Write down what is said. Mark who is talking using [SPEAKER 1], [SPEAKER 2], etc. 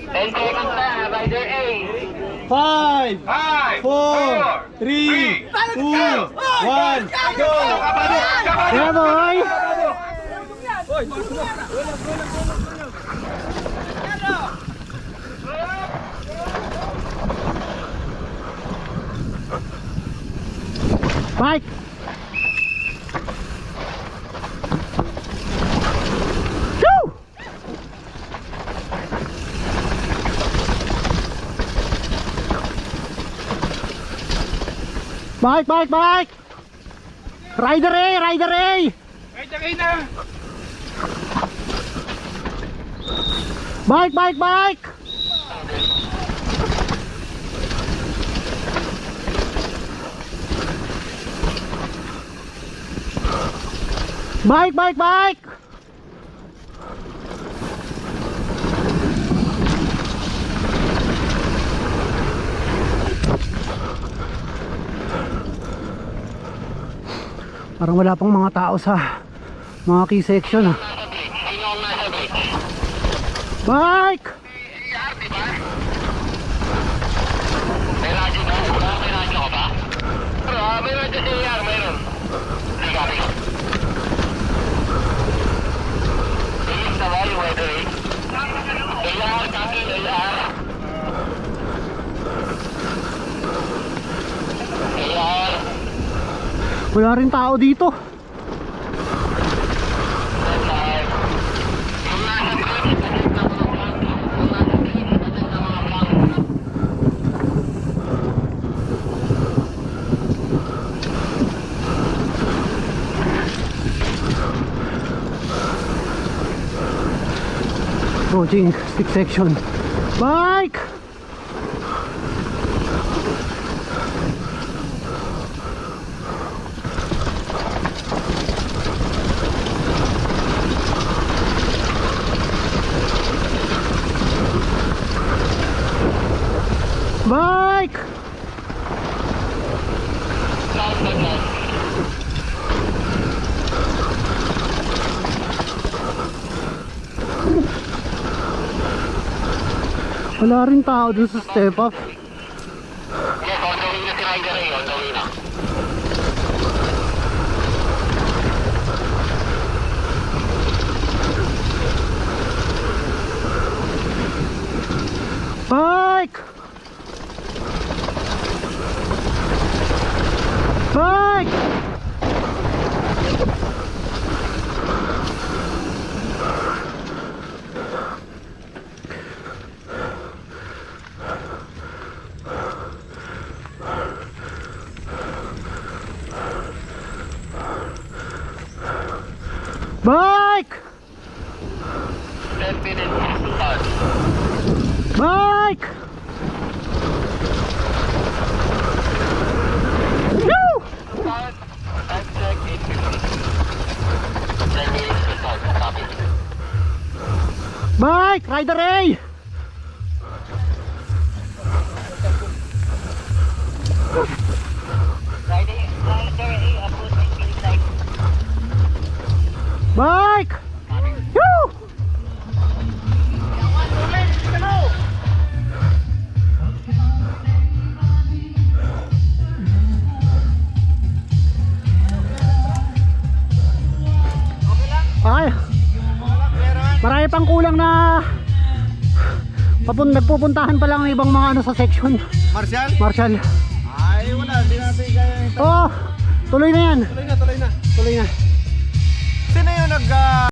[SPEAKER 1] 10 seconds na, rider A.
[SPEAKER 2] 5, 4, 3, 2, 1, go!
[SPEAKER 3] Kaya boy! Mike! Go! Mike! Rider A!
[SPEAKER 2] Rider A na!
[SPEAKER 3] Mike! Mike! Parang wala pang mga tao sa mga key section ah. Mike!
[SPEAKER 1] May radyo ba? May radyo ka ba? May radyo sa AR, mayroon. Hindi kami. Bilis na ba yung weather eh? AR, kami, AR. AR.
[SPEAKER 3] Wala rin tao dito. Approaching 6th section. Mike! Mike! Wala rin tao dun sa step up.
[SPEAKER 1] Yes, on the way na si rider eh, on the way na.
[SPEAKER 3] Mike! Mike!
[SPEAKER 1] 10 minutes to start.
[SPEAKER 3] Mike! Woo!
[SPEAKER 1] Start. Time check 8:50. 10 minutes to start. Copy.
[SPEAKER 3] Mike! Rider A!
[SPEAKER 1] Rider A, approaching finish line.
[SPEAKER 3] Mike! Woo! Ay, marami pang kulang na nagpupuntahan pa lang ng ibang mga ano sa section. Marshall.
[SPEAKER 2] Ay, wala. Hindi natin kaya ito.
[SPEAKER 3] Oh, tuloy na yan.
[SPEAKER 2] Tuloy na.
[SPEAKER 3] Tuloy na.
[SPEAKER 2] Sino yung nag...